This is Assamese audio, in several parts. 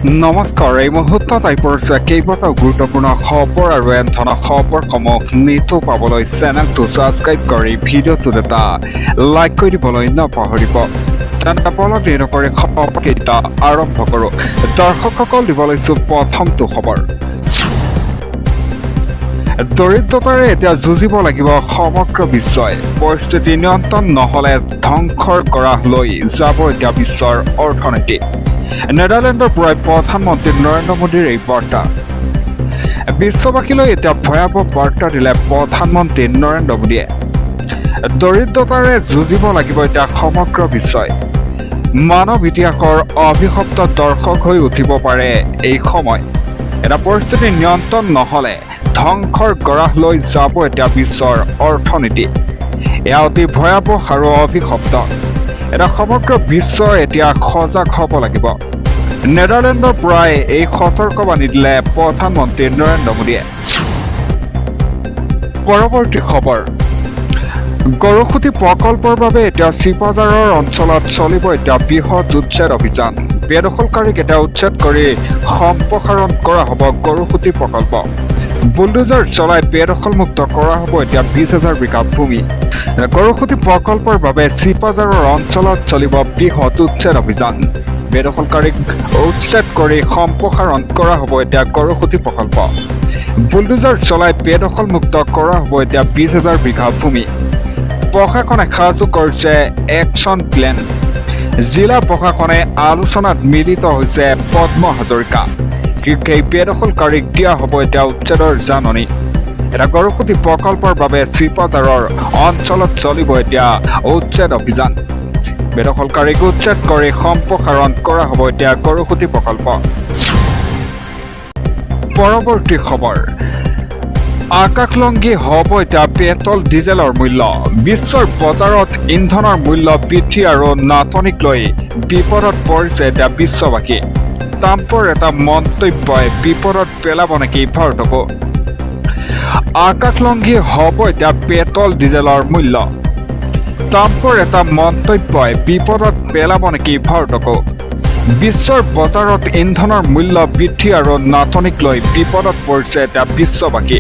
নমস্কাৰ, এই মুহূৰ্তত আহি পৰিছে কেইবাটাও গুৰুত্বপূৰ্ণ খবৰ আৰু এনে ধৰণৰ খবৰসমূহ নিতৌ পাবলৈ চেনেলটো ছাবস্ক্ৰাইব কৰি ভিডিঅ'টোত এটা লাইক কৰি দিবলৈ নাপাহৰিব। তেনে পলক নকৰি খবৰকেইটা আৰম্ভ কৰোঁ। দৰ্শকসকল দিব লৈছোঁ প্ৰথমটো খবৰ। দৰিদ্ৰতাৰে এতিয়া যুঁজিব লাগিব সমগ্ৰ বিশ্বই। পৰিস্থিতি নিয়ন্ত্ৰণ নহ'লে ধ্বংসৰ গৰাহলৈ যাব এতিয়া বিশ্বৰ অৰ্থনীতি। নেদাৰলেণ্ডৰ পৰাই প্ৰধানমন্ত্ৰী নৰেন্দ্ৰ মোদীৰ এই বাৰ্তা। বিশ্ববাসীলৈ এতিয়া ভয়াৱহ বাৰ্তা দিলে প্ৰধানমন্ত্ৰী নৰেন্দ্ৰ মোদীয়ে। দৰিদ্ৰতাৰে যুঁজিব লাগিব এতিয়া সমগ্ৰ বিশ্বই। মানৱ ইতিহাসৰ অভিশপ্ত দৰ্শক হৈ উঠিব পাৰে এই সময়। এটা পৰিস্থিতি নিয়ন্ত্ৰণ নহ'লে ধ্বংসৰ গৰাহলৈ যাব এতিয়া বিশ্বৰ অৰ্থনীতি। এয়া অতি ভয়াৱহ আৰু অভিশপ্ত। এটা সমগ্ৰ বিশ্ব এতিয়া সজাগ হ'ব লাগিব। নেদাৰলেণ্ডৰ পৰাই এই সতৰ্কবাণী দিলে প্ৰধানমন্ত্ৰী নৰেন্দ্ৰ মোদীয়ে। পৰৱৰ্তী খবৰ। গৰুসুঁতি প্ৰকল্পৰ বাবে এতিয়া চিপাঝাৰৰ অঞ্চলত চলিব এতিয়া বৃহৎ উচ্ছেদ অভিযান। বেদখলকাৰীক এতিয়া উচ্ছেদ কৰি সম্প্ৰসাৰণ কৰা হ'ব গৰুসুঁতি প্ৰকল্প। বুলডোজাৰ চলাই বেদখলমুক্ত কৰা হ'ব এতিয়া 20,000 বিঘা ভূমি। গৰুসুঁতি প্ৰকল্পৰ বাবে চিপাঝাৰৰ অঞ্চলত চলিব বৃহৎ উচ্ছেদ অভিযান। বেদখলকাৰীক উচ্ছেদ কৰি সম্প্ৰসাৰণ কৰা হ'ব এতিয়া গৰুসুঁতি প্ৰকল্প। বুলডোজাৰ চলাই বেদখলমুক্ত কৰা হ'ব এতিয়া 20,000 বিঘা ভূমি। প্ৰশাসনে সাজু কৰিছে একশ্যন প্লেন। জিলা প্ৰশাসনে আলোচনাত মিলিত হৈছে পদ্ম হাজৰিকা। এই বেদখলকাৰীক দিয়া হ'ব এতিয়া উচ্ছেদৰ জাননী। এটা গৰুসুঁতি প্ৰকল্পৰ বাবে চিপাঝাৰৰ অঞ্চলত চলিব এতিয়া উচ্ছেদ অভিযান। বেদখলকাৰীক উচ্ছেদ কৰি সম্প্ৰসাৰণ কৰা হ'ব এতিয়া গৰুসুঁতি প্ৰকল্প। পৰৱৰ্তী খবৰ। আকাশলংঘী হ'ব এতিয়া পেট্ৰল ডিজেলৰ মূল্য। বিশ্বৰ বজাৰত ইন্ধনৰ মূল্য বৃদ্ধি আৰু নাটনিক লৈ বিপদত পৰিছে এতিয়া বিশ্ববাসী। ট্ৰাম্পৰ এটা মন্তব্যই বিপদত পেলাব নেকি ভাৰতকো? আকাশলংঘী হ'ব এতিয়া পেট্ৰল ডিজেলৰ মূল্য। ট্ৰাম্পৰ এটা মন্তব্যই বিপদত পেলাব নেকি ভাৰতকো? বিশ্বৰ বজাৰত ইন্ধনৰ মূল্য বৃদ্ধি আৰু নাটনিক লৈ বিপদত পৰিছে এতিয়া বিশ্ববাসী।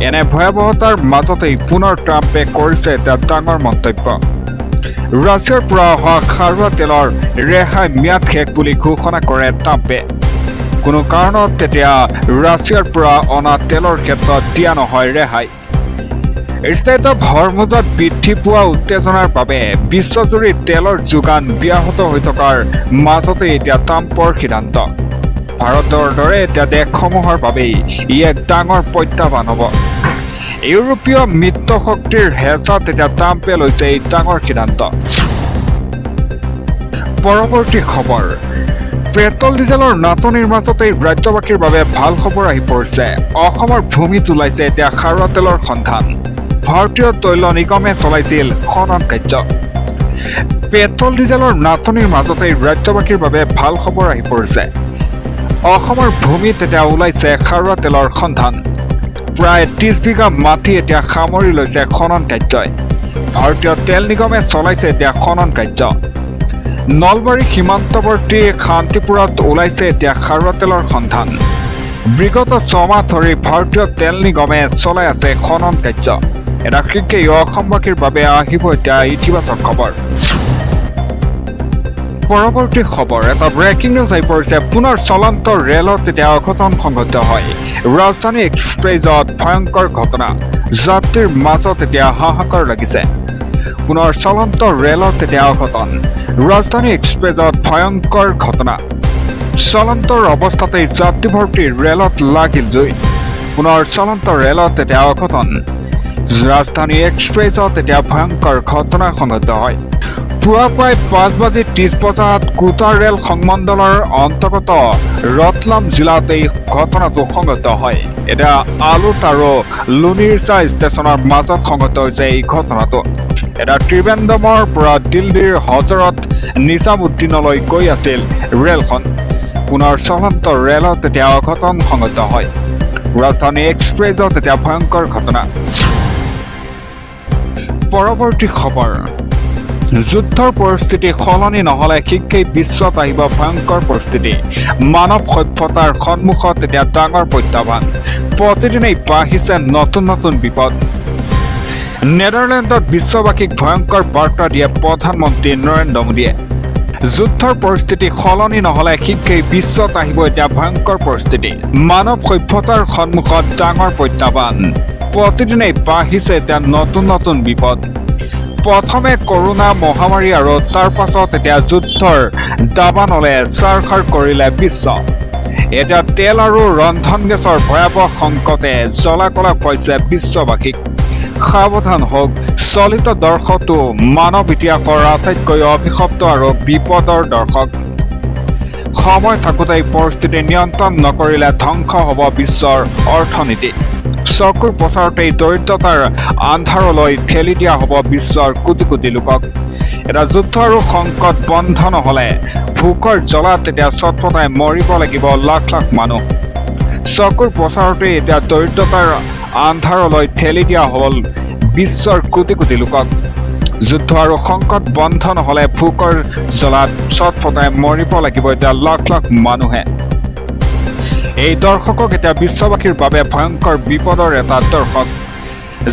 এনে ভয়াৱহতাৰ মাজতেই পুনৰ ট্ৰাম্পে কৰিছে এটা ডাঙৰ মন্তব্য। ৰাছিয়াৰ পৰা অহা খাৰুৱা তেলৰ ৰেহাই ম্যাদ শেষ বুলি ঘোষণা কৰে ট্ৰাম্পে। কোনো কাৰণত তেতিয়া ৰাছিয়াৰ পৰা অনা তেলৰ ক্ষেত্ৰত দিয়া নহয় ৰেহাই। ষ্ট্ৰেইট অৱ হৰমুজত বৃদ্ধি পোৱা উত্তেজনাৰ বাবে বিশ্বজুৰি তেলৰ যোগান ব্যাহত হৈ থকাৰ মাজতে এতিয়া ট্ৰাম্পৰ সিদ্ধান্ত। ভাৰতৰ দৰে এতিয়া দেশসমূহৰ বাবেই ই এক ডাঙৰ প্ৰত্যাহ্বান হ'ব। ইউৰোপীয় মিত্ৰ শক্তিৰ হেঁচাত এতিয়া ট্ৰাম্পে লৈছে এই ডাঙৰ সিদ্ধান্ত। পৰৱৰ্তী খবৰ। পেট্ৰল ডিজেলৰ নাটনিৰ মাজতেই ৰাজ্যবাসীৰ বাবে ভাল খবৰ আহি পৰিছে। অসমৰ ভূমিত ওলাইছে এতিয়া খাৰুৱা তেলৰ সন্ধান। ভাৰতীয় তৈল নিগমে চলাইছিল খনন কাৰ্য। পেট্ৰল ডিজেলৰ নাটনিৰ মাজতেই ৰাজ্যবাসীৰ বাবে ভাল খবৰ আহি পৰিছে। অসমৰ ভূমিত এতিয়া ওলাইছে খাৰুৱা তেলৰ সন্ধান। প্ৰায় 30 বিঘা মাটি এতিয়া সামৰি লৈছে খনন কাৰ্যই। ভাৰতীয় তেল নিগমে চলাইছে এতিয়া খনন কাৰ্য। নলবাৰী সীমান্তৱৰ্তী শান্তিপুৰত ওলাইছে এতিয়া খাৰুৱা তেলৰ সন্ধান। বিগত 6 মাহ ধৰি ভাৰতীয় তেল নিগমে চলাই আছে খনন কাৰ্য। এটা শীঘ্ৰেই অসমবাসীৰ বাবে আহিব এতিয়া ইতিবাচক খবৰ। পৰৱৰ্তী খবৰ। এটা ব্ৰেকিং নিউজ আহি পৰিছে। পুনৰ চলন্ত ৰেলত এতিয়া অঘটন সংঘটিত হয়। ৰাজধানী এক্সপ্ৰেছত ভয়ংকৰ ঘটনা। যাত্ৰীৰ মাজত এতিয়া হাহাকাৰ লাগিছে। পুনৰ চলন্ত ৰেলত এতিয়া অঘটন। ৰাজধানী এক্সপ্ৰেছত ভয়ংকৰ ঘটনা। চলন্তৰ অৱস্থাতেই যাত্ৰীভৰ্তি ৰেলত লাগিল জুই। পুনৰ চলন্ত ৰেলত এতিয়া অঘটন। ৰাজধানী এক্সপ্ৰেছত এতিয়া ভয়ংকৰ ঘটনা সংঘটিত হয়। পুৱা প্ৰায় 5:30 বজাত কোটা ৰেল সংমণ্ডলৰ অন্তৰ্গত ৰতলাম জিলাত এই ঘটনাটো সংঘটিত হয়। এতিয়া আলুত আৰু লুনিৰচা ষ্টেচনৰ মাজত সংঘটিত হৈছে এই ঘটনাটো। এটা ত্ৰিবেন্দ্ৰমৰ পৰা দিল্লীৰ হজৰত নিজামুদ্দিনলৈ গৈ আছিল ৰেলখন। পুনৰ চলন্ত ৰেলত এতিয়া অঘটন সংঘটিত হয়। ৰাজধানী এক্সপ্ৰেছত এতিয়া ভয়ংকৰ ঘটনা। পৰৱৰ্তী খবৰ। যুদ্ধৰ পৰিস্থিতি সলনি নহ'লে শীঘ্ৰেই বিশ্বত আহিব ভয়ংকৰ পৰিস্থিতি। মানৱ সভ্যতাৰ সন্মুখত এতিয়া ডাঙৰ প্ৰত্যাহ্বান। প্ৰতিদিনেই বাঢ়িছে নতুন নতুন বিপদ। নেদাৰলেণ্ডত বিশ্ববাসীক ভয়ংকৰ বাৰ্তা দিয়ে প্ৰধানমন্ত্ৰী নৰেন্দ্ৰ মোদীয়ে। যুদ্ধৰ পৰিস্থিতি সলনি নহ'লে শীঘ্ৰেই বিশ্বত আহিব এতিয়া ভয়ংকৰ পৰিস্থিতি। মানৱ সভ্যতাৰ সন্মুখত ডাঙৰ প্ৰত্যাহ্বান। প্ৰতিদিনেই বাঢ়িছে এতিয়া নতুন নতুন বিপদ। প্ৰথমে কৰোনা মহামাৰী আৰু তাৰ পাছত এতিয়া যুদ্ধৰ দাবানলে ছাৰখাৰ কৰিলে বিশ্ব। এতিয়া তেল আৰু ৰন্ধন গেছৰ ভয়াৱহ সংকটে জ্বলা-কলা খুৱাইছে বিশ্ববাসীক। সাৱধান হওক, চলিত দৰ্শকটো মানৱ ইতিহাসৰ আটাইতকৈ অভিশপ্ত আৰু বিপদৰ দৰ্শক। সময় থাকোঁতেই পৰিস্থিতি নিয়ন্ত্ৰণ নকৰিলে ধ্বংস হ'ব বিশ্বৰ অৰ্থনীতি। চকুৰ প্ৰচাৰতেই দৰিদ্ৰতাৰ আন্ধাৰলৈ ঠেলি দিয়া হ'ব বিশ্বৰ কোটি কোটি লোকক। এটা যুদ্ধ আৰু সংকট বন্ধ নহ'লে ভোকৰ জ্বলাত এতিয়া চটফটাই মৰিব লাগিব লাখ লাখ মানুহ। চকুৰ প্ৰচাৰতেই এতিয়া দৰিদ্ৰতাৰ আন্ধাৰলৈ ঠেলি দিয়া হ'ল বিশ্বৰ কোটি কোটি লোকক। যুদ্ধ আৰু সংকট বন্ধ নহ'লে ভোকৰ জ্বলাত চটফটাই মৰিব লাগিব এতিয়া লাখ লাখ মানুহে। এই দৰ্শকক এতিয়া বিশ্ববাসীৰ বাবে ভয়ংকৰ বিপদৰ এটা দৰ্শক।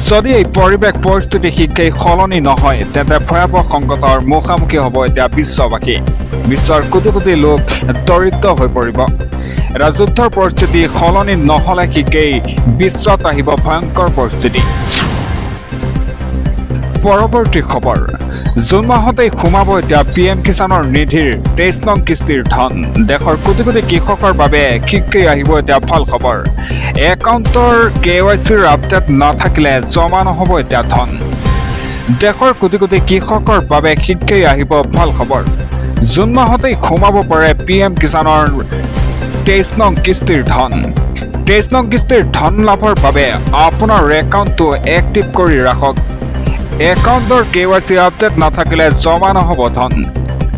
যদি এই পৰিৱেশ পৰিস্থিতি শীঘ্ৰেই সলনি নহয় তেন্তে ভয়াৱহ সংকটৰ মুখামুখি হ'ব এতিয়া বিশ্ববাসী। বিশ্বৰ কোটি কোটি লোক দৰিদ্ৰ হৈ পৰিব। এটা যুদ্ধৰ পৰিস্থিতি সলনি নহ'লে শীঘ্ৰেই বিশ্বত আহিব ভয়ংকৰ পৰিস্থিতি। পৰৱৰ্তী খবৰ। জুন মাহতেই সোমাব এতিয়া PM কিষাণৰ নিধিৰ 23 নং কিস্তিৰ ধন। দেশৰ কোটি কোটি কৃষকৰ বাবে শীঘ্ৰেই আহিব এতিয়া ভাল খবৰ। একাউণ্টৰ KYCৰ আপডেট নাথাকিলে জমা নহ'ব এতিয়া ধন। দেশৰ কোটি কোটি কৃষকৰ বাবে শীঘ্ৰেই আহিব ভাল খবৰ। জুন মাহতেই সোমাব পাৰে PM কিষাণৰ 23 নং কিস্তিৰ ধন। 23 নং কিস্তিৰ ধন লাভৰ বাবে আপোনাৰ একাউণ্টটো এক্টিভ কৰি ৰাখক। একাউণ্টৰ KYC আপডেট নাথাকিলে জমা নহ'ব ধন।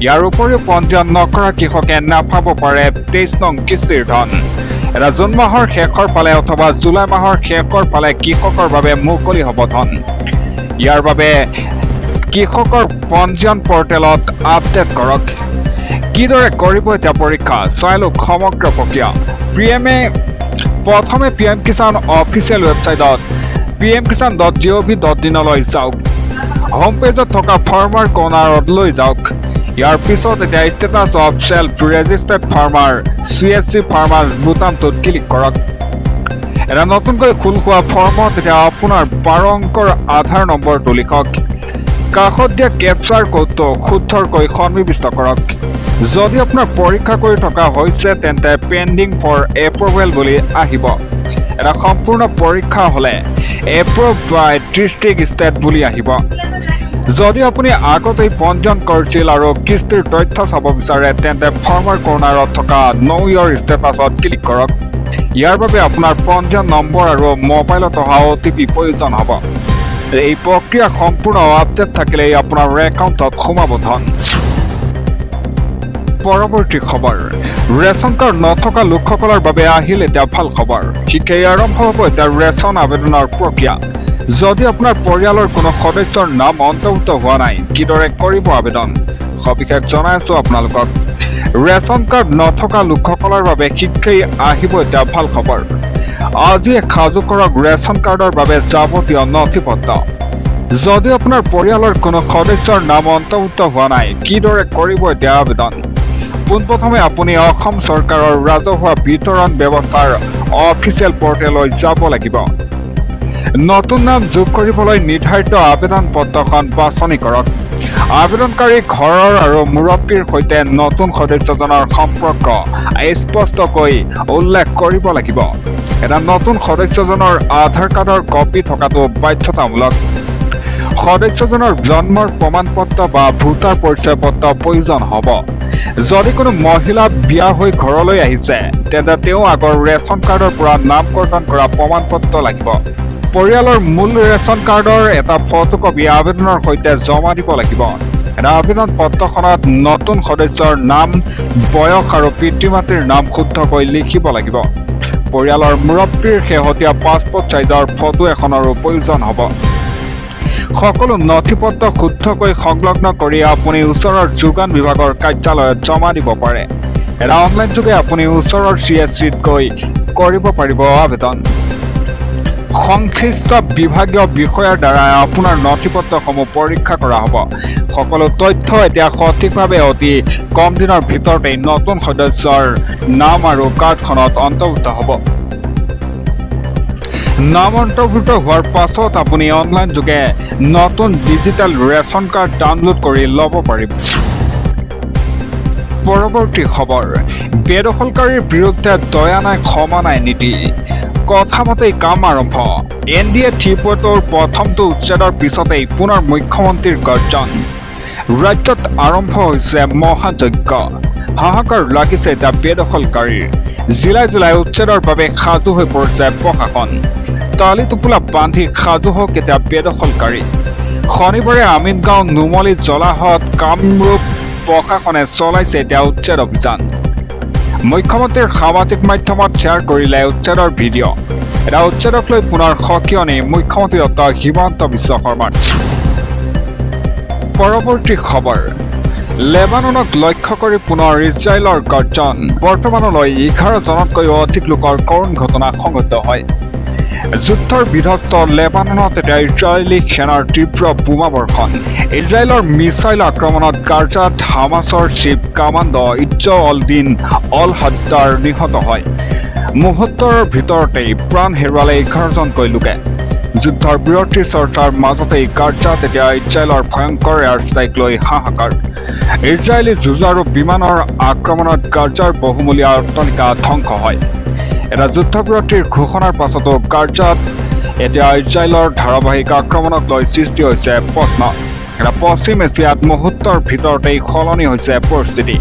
ইয়াৰ উপৰিও পঞ্জীয়ন নকৰা কৃষকে নাপাব পাৰে 23 নং কিস্তিৰ ধন। এটা জুন মাহৰ শেষৰ ফালে অথবা জুলাই মাহৰ শেষৰ ফালে কৃষকৰ বাবে মুকলি হ'ব ধন। ইয়াৰ বাবে কৃষকৰ পঞ্জীয়ন পৰ্টেলত আপডেট কৰক। কিদৰে কৰিব এতিয়া পৰীক্ষা চাই লওক সমগ্ৰ প্ৰক্ৰিয়া। প্ৰথমে PM কিষাণ অফিচিয়েল ৱেবছাইটত pmkisan.gov.in লৈ যাওক। হোম পেজত থকা ফাৰ্মাৰ কৰ্ণাৰত লৈ যাওক। ইয়াৰ পিছত এতিয়া status of self registered farmer CSC farmers বুটামটোত ক্লিক কৰক। এটা নতুনকৈ খোল খোৱা ফৰ্মত এতিয়া আপোনাৰ 12 অংকৰ আধাৰ নম্বৰটো লিখক। কাষত দিয়া কেপচাৰ কোডটো শুদ্ধকৈ সন্নিৱিষ্ট কৰক। যদি আপোনাৰ পৰীক্ষা কৰি থকা হৈছে তেন্তে পেণ্ডিং ফৰ এপ্ৰুভেল বুলি আহিব। এটা সম্পূৰ্ণ পৰীক্ষা হ'লে এপ্ৰুভ বাই ডিষ্ট্ৰিক্ট ষ্টেট বুলি আহিব। যদি আপুনি আগতেই পঞ্জীয়ন কৰিছিল আৰু কিস্তিৰ তথ্য চাব বিচাৰে তেন্তে ফাৰ্মাৰ কৰ্ণাৰত থকা ন' ইয়ৰ ষ্টেটাছত ক্লিক কৰক। ইয়াৰ বাবে আপোনাৰ পঞ্জীয়ন নম্বৰ আৰু মোবাইলত অহা OTP প্ৰয়োজন হ'ব। এই প্ৰক্ৰিয়া সম্পূৰ্ণ আপডেট থাকিলেই আপোনাৰ একাউণ্টত সোমাব ধন। পৰৱৰ্তী খবৰ। ৰেচন কাৰ্ড নথকা লোকসকলৰ বাবে আহিল এতিয়া ভাল খবৰ। শীঘ্ৰেই আৰম্ভ হ'ব এতিয়া ৰেচন আবেদনৰ প্ৰক্ৰিয়া। যদি আপোনাৰ পৰিয়ালৰ কোনো সদস্যৰ নাম অন্তৰ্ভুক্ত হোৱা নাই কিদৰে কৰিব আবেদন সবিশেষ জনাই আছো আপোনালোকক। ৰেচন কাৰ্ড নথকা লোকসকলৰ বাবে শীঘ্ৰেই আহিব এতিয়া ভাল খবৰ। আজিয়ে সাজু কৰক ৰেচন কাৰ্ডৰ বাবে যাৱতীয় নথিপত্ৰ। যদি আপোনাৰ পৰিয়ালৰ কোনো সদস্যৰ নাম অন্তৰ্ভুক্ত হোৱা নাই কিদৰে কৰিব এতিয়া আবেদন। পোনপ্ৰথমে আপুনি অসম চৰকাৰৰ ৰাজহুৱা বিতৰণ ব্যৱস্থাৰ অফিচিয়েল পৰ্টেললৈ যাব লাগিব। নতুন নাম যোগ কৰিবলৈ নিৰ্ধাৰিত আবেদন পত্ৰখন বাছনি কৰক। আবেদনকাৰী ঘৰৰ আৰু মুৰব্বীৰ সৈতে নতুন সদস্যজনৰ সম্পৰ্ক স্পষ্টকৈ উল্লেখ কৰিব লাগিব। এটা নতুন সদস্যজনৰ আধাৰ কাৰ্ডৰ কপি থকাটো বাধ্যতামূলক। সদস্যজনৰ জন্মৰ প্ৰমাণপত্ৰ বা ভোটাৰ পৰিচয় পত্ৰ প্ৰয়োজন হ'ব। যদি কোনো মহিলা বিয়া হৈ ঘৰলৈ আহিছে তেন্তে তেওঁ আগৰ ৰেচন কাৰ্ডৰ পৰা নামকৰণ কৰা প্ৰমাণপত্ৰ লাগিব। পৰিয়ালৰ মূল ৰেচন কাৰ্ডৰ এটা ফটোকপি আবেদনৰ সৈতে জমা দিব লাগিব। এটা আবেদন পত্ৰখনত নতুন সদস্যৰ নাম, বয়স আৰু পিতৃ মাতৃৰ নাম শুদ্ধকৈ লিখিব লাগিব। পৰিয়ালৰ মুৰব্বীৰ শেহতীয়া পাছপোৰ্ট চাইজৰ ফটো এখনৰো প্ৰয়োজন হ'ব। সকলো নথিপত্ৰ শুদ্ধকৈ সংলগ্ন কৰি আপুনি ওচৰৰ যোগান বিভাগৰ কাৰ্যালয়ত জমা দিব পাৰে। এটা অনলাইন যোগে আপুনি ওচৰৰ CSCত গৈ কৰিব পাৰিব আবেদন। সংশ্লিষ্ট বিভাগীয় বিষয়াৰ দ্বাৰা আপোনাৰ নথিপত্ৰসমূহ পৰীক্ষা কৰা হ'ব। সকলো তথ্য এতিয়া সঠিকভাৱে অতি কম দিনৰ ভিতৰতে নতুন সদস্যৰ নাম আৰু কাৰ্ডখনত অন্তৰ্ভুক্ত হ'ব। নাম অন্তৰ্ভুক্ত হোৱাৰ পাছত আপুনি অনলাইন যোগে নতুন ডিজিটেল ৰেচন কাৰ্ড ডাউনলোড কৰি ল'ব পাৰিব। পৰৱৰ্তী খবৰ, বেদখলকাৰীৰ বিৰুদ্ধে দয়া নাই ক্ষমা নাই নীতি। কথামতেই কাম আৰম্ভ। NDA 3.0ৰ প্ৰথমটো উচ্ছেদৰ পিছতেই পুনৰ মুখ্যমন্ত্ৰীৰ গৰ্জন। ৰাজ্যত আৰম্ভ হৈছে মহাযজ্ঞ। হাহাকাৰ লাগিছে এতিয়া বেদখলকাৰীৰ। জিলাই জিলাই উচ্ছেদৰ বাবে সাজু হৈ পৰিছে প্ৰশাসন। তালি টোপোলা বান্ধি সাজু হওক এতিয়া বেদখলকাৰী। শনিবাৰে আমিনগাঁও নুমলী জলাহত কামৰূপ প্ৰশাসনে চলাইছে এতিয়া উচ্ছেদ অভিযান। মুখ্যমন্ত্ৰীৰ সামাজিক মাধ্যমত শ্বেয়াৰ কৰিলে উচ্ছেদৰ ভিডিঅ'। এটা উচ্ছেদক লৈ পুনৰ সকিয়নি মুখ্যমন্ত্ৰী ডক্টৰ হিমন্ত বিশ্ব শৰ্মাৰ। পৰৱৰ্তী খবৰ, লেবাননক লক্ষ্য কৰি পুনৰ ইজৰাইলৰ গৰ্জন। বৰ্তমানলৈ 11জনতকৈও অধিক লোকৰ কৰুণ ঘটনা সংঘটিত হয়। যুদ্ধৰ বিধ্বস্ত লেবাননত এতিয়া ইজৰাইলী সেনাৰ তীব্ৰ বোমাবৰ্ষণ। ইজৰাইলৰ মিছাইল আক্ৰমণত গাজাত হামাছৰ চিফ কামাণ্ডো ইজ্জ অল-দিন অল-হাদ্দাৰ নিহত হয়। মুহূৰ্তৰ ভিতৰতেই প্ৰাণ হেৰুৱালে 11জনকৈ লোকে। যুদ্ধৰ বিৰতিৰ চৰ্চাৰ মাজতেই গাজাত এতিয়া ইজৰাইলৰ ভয়ংকৰ এয়াৰ ষ্ট্ৰাইক লৈ হাহাকাৰ। ইজৰাইলী যুঁজাৰু বিমানৰ আক্ৰমণত গাজাৰ বহুমূলীয়া অট্টালিকা ধ্বংস হয়। এটা যুদ্ধবিৰতিৰ ঘোষণাৰ পাছতো গাজাত এতিয়া ইজৰাইলৰ ধাৰাবাহিক আক্ৰমণক লৈ সৃষ্টি হৈছে প্ৰশ্ন। এটা পশ্চিম এছিয়াত মুহূৰ্তৰ ভিতৰতেই সলনি হৈছে পৰিস্থিতি।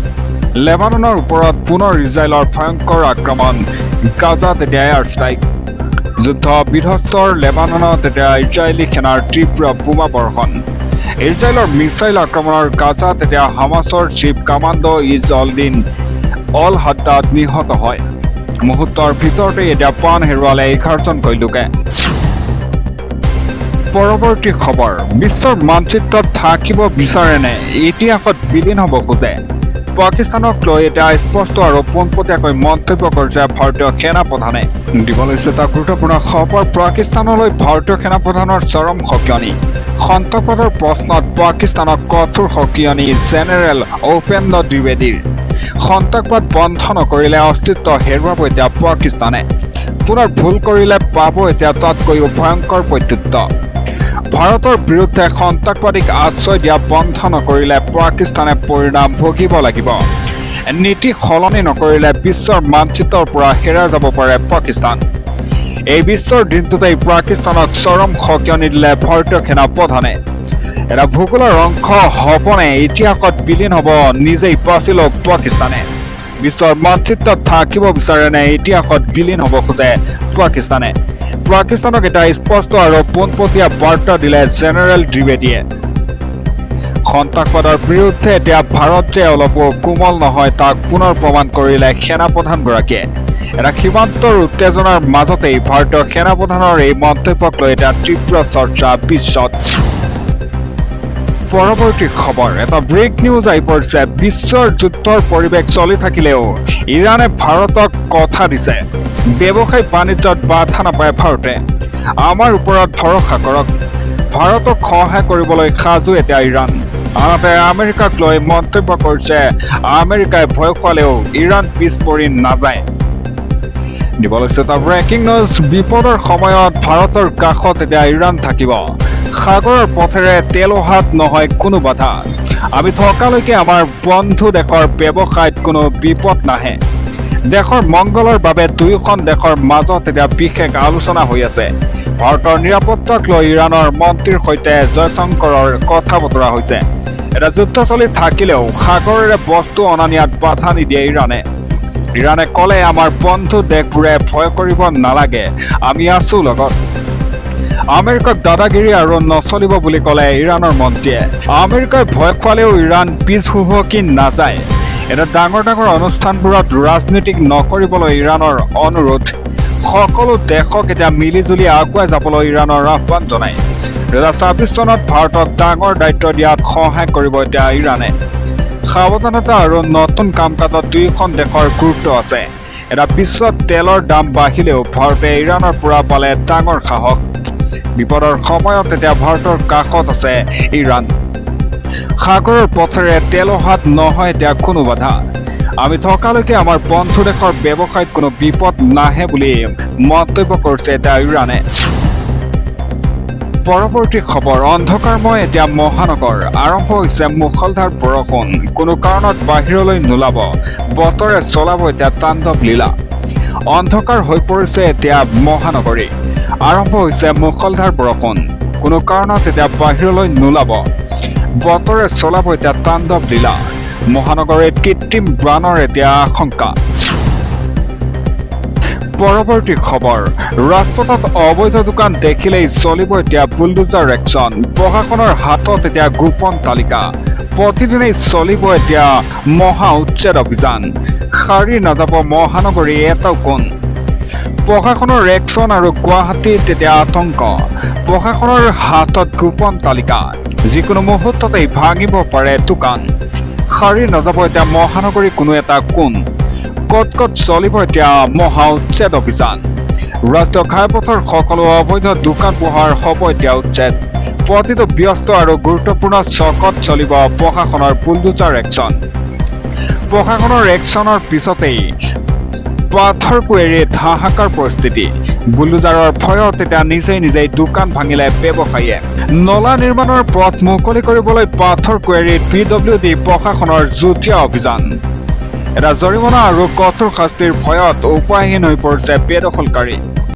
লেবাননৰ ওপৰত পুনৰ ইজৰাইলৰ ভয়ংকৰ আক্ৰমণ। গাজাত এতিয়া এয়াৰ ষ্ট্ৰাইক। যুদ্ধ বিধ্বস্তৰ লেবাননত এতিয়া ইজৰাইলী সেনাৰ তীব্ৰ বোমাবৰ্ষণ। ইজৰাইলৰ মিছাইল আক্ৰমণৰ গাজাত এতিয়া হামাছৰ চিফ কামাণ্ডো ইজ্জ অল-দিন অল-হাদ্দাদ নিহত হয়। মুহূৰ্তৰ ভিতৰতে এতিয়া প্ৰাণ হেৰুৱালে 11জনকৈ লোকে। পৰৱৰ্তী খবৰ, বিশ্বৰ মানচিত্ৰত থাকিব বিচাৰেনে ইতিহাসত বিলীন হ'ব খোজে। পাকিস্তানক লৈ এতিয়া স্পষ্ট আৰু পোনপটীয়াকৈ মন্তব্য কৰিছে ভাৰতীয় সেনাপ্ৰধানে। দিব লৈছে এটা গুৰুত্বপূৰ্ণ খবৰ, পাকিস্তানলৈ ভাৰতীয় সেনাপ্ৰধানৰ চৰম সকিয়নি। সন্ত্ৰাসবাদৰ প্ৰশ্নত পাকিস্তানক কঠোৰ সকিয়নি জেনেৰেল উপেন্দ্ৰ দ্বিবেদীৰ। সন্ত্ৰাসবাদ বন্ধ নকৰিলে অস্তিত্ব হেৰুৱাব এতিয়া পাকিস্তানে। পুনৰ ভুল কৰিলে পাব এতিয়া তাতকৈও ভয়ংকৰ প্ৰত্যুত্তৰ। ভাৰতৰ বিৰুদ্ধে সন্ত্ৰাসবাদীক আশ্ৰয় দিয়া বন্ধ নকৰিলে পাকিস্তানে পৰিণাম ভুগিব লাগিব। নীতি সলনি নকৰিলে বিশ্বৰ মানচিত্ৰৰ পৰা হেৰাই যাব পাৰে পাকিস্তান। এই বিশ্বৰ দিনটোতেই পাকিস্তানক চৰম সকিয়নি দিলে ভাৰতীয় সেনাপ্ৰধানে। এটা ভূগোলৰ অংশ হ'বনে ইতিহাসত বিলীন হ'ব নিজেই বাছি লওক পাকিস্তানে। বিশ্বৰ মানচিত্ৰত থাকিব বিচাৰেনে ইতিহাসত বিলীন হ'ব খোজে পাকিস্তানে। পাকিস্তানক এটা স্পষ্ট আৰু পোনপটীয়া বাৰ্তা দিলে জেনেৰেল দ্বিবেদীয়ে। সন্ত্ৰাসবাদৰ বিৰুদ্ধে এতিয়া ভাৰত যে অলপো কোমল নহয় তাক পুনৰ প্ৰমাণ কৰিলে সেনাপ্ৰধানগৰাকীয়ে। এটা সীমান্তৰ উত্তেজনাৰ মাজতেই ভাৰতীয় সেনাপ্ৰধানৰ এই মন্তব্যক লৈ এটা তীব্ৰ চৰ্চা বিশ্বত। পৰৱৰ্তী খবৰ, এটা ব্ৰেক নিউজ আহি পৰিছে। বিশ্বৰ যুদ্ধৰ পৰিৱেশ চলি থাকিলেও ইৰাণে ভাৰতক কথা দিছে, ব্যৱসায় বাণিজ্যত বাধা নাপায় ভাৰতে। আমাৰ ওপৰত ভৰসা কৰক। ভাৰতক সহায় কৰিবলৈ সাজু এতিয়া ইৰাণ। আনহাতে আমেৰিকাক লৈ মন্তব্য কৰিছে, আমেৰিকাই ভয় খোৱালেও ইৰাণ পিছ পৰি নাযায়। দিব লৈছে এটা ব্ৰেকিং নিউজ, বিপদৰ সময়ত ভাৰতৰ কাষত এতিয়া ইৰাণ থাকিব। সাগৰৰ পথেৰে তেল অহাত নহয় কোনো বাধা। আমি থকালৈকে আমাৰ বন্ধু দেশৰ ব্যৱসায়ত কোনো বিপদ নাহে। দেশৰ মংগলৰ বাবে দুয়োখন দেশৰ মাজত এতিয়া বিশেষ আলোচনা হৈ আছে। ভাৰতৰ নিৰাপত্তাক লৈ ইৰাণৰ মন্ত্ৰীৰ সৈতে জয়শংকৰৰ কথা বতৰা হৈছে। এটা যুদ্ধ চলি থাকিলেও সাগৰেৰে বস্তু অনা নিয়াত বাধা নিদিয়ে ইৰাণে। ইৰাণে ক'লে, আমাৰ বন্ধু দেশবোৰে ভয় কৰিব নালাগে, আমি আছো লগত। আমেৰিকাক দাদাগিৰি আৰু নচলিব বুলি ক'লে ইৰাণৰ মন্ত্ৰীয়ে। আমেৰিকাই ভয় খোৱালেও ইৰাণ পিছ হুহুকি নাযায়। এটা ডাঙৰ ডাঙৰ অনুষ্ঠানবোৰত ৰাজনীতি নকৰিবলৈ ইৰাণৰ অনুৰোধ। সকলো দেশক এতিয়া মিলিজুলি আগুৱাই যাবলৈ ইৰাণৰ আহ্বান জনায় 2026 চনত ভাৰতক ডাঙৰ দায়িত্ব দিয়াত সহায় কৰিব এতিয়া ইৰাণে সাৱধানতা আৰু নতুন কাম কাজত দুয়োখন দেশৰ গুৰুত্ব আছে এটা বিশ্বত তেলৰ দাম বাঢ়িলেও ভাৰতে ইৰাণৰ পৰা পালে ডাঙৰ সাহস বিপদৰ সময়ত এতিয়া ভাৰতৰ কাষত আছে ইৰাণ সাগৰৰ পথেৰে তেল অহাত নহয় এতিয়া কোনো বাধা আমি থকালৈকে আমাৰ বন্ধু দেশৰ ব্যৱসায়ত কোনো বিপদ নাহে বুলি মন্তব্য কৰিছে এতিয়া ইৰাণে পৰৱৰ্তী খবৰ অন্ধকাৰময় এতিয়া মহানগৰ আৰম্ভ হৈছে মুখলধাৰ বৰষুণ কোনো কাৰণত বাহিৰলৈ নোলাব বতৰে চলাব এতিয়া তাণ্ডৱ লীলা অন্ধকাৰ হৈ পৰিছে এতিয়া মহানগৰী আৰম্ভ হৈছে মুখলধাৰ বৰষুণ কোনো কাৰণত এতিয়া বাহিৰলৈ নোলাব বতৰে চলাব এতিয়া তাণ্ডৱ লীলা মহানগৰীত কৃত্ৰিম বানৰ এতিয়া আশংকা পৰৱৰ্তী খবৰ ৰাজপথত অবৈধ দোকান দেখিলেই চলিব এতিয়া বুলডোজাৰ একশ্যন প্ৰশাসনৰ হাতত এতিয়া গোপন তালিকা প্ৰতিদিনেই চলিব এতিয়া মহা উচ্ছেদ অভিযান সাৰি নাযাব মহানগৰী এটাও কোণ প্ৰশাসনৰ একশ্যন আৰু গুৱাহাটীত এতিয়া আতংক প্ৰশাসনৰ হাতত গোপন তালিকা যিকোনো মুহূৰ্ততেই ভাঙিব পাৰে দোকান সাৰি নাযাব এতিয়া মহানগৰী কোনো এটা কোণ কত কত চলিব এতিয়া মহা উচ্ছেদ অভিযান ৰাষ্ট্ৰীয় ঘাইপথৰ সকলো অবৈধ দোকান পোহাৰ হ'ব এতিয়া উচ্ছেদ প্ৰতিটো ব্যস্ত আৰু গুৰুত্বপূৰ্ণ চকত চলিব প্ৰশাসনৰ বুলডোজাৰ একশ্যন প্ৰশাসনৰ একশ্যনৰ পিছতেই পাথৰ কুঁৱেৰীত হাহাকাৰ পৰিস্থিতি বুলডোজাৰৰ ভয়ত এতিয়া নিজেই দোকান ভাঙিলে ব্যৱসায়ীয়ে নলা নিৰ্মাণৰ পথ মুকলি কৰিবলৈ পাথৰ কুঁৱেৰীত PWD প্ৰশাসনৰ যুটীয়া অভিযান এটা জৰিমনা আৰু কঠোৰ শাস্তিৰ ভয়ত উপায়হীন হৈ পৰিছে বেদখলকাৰী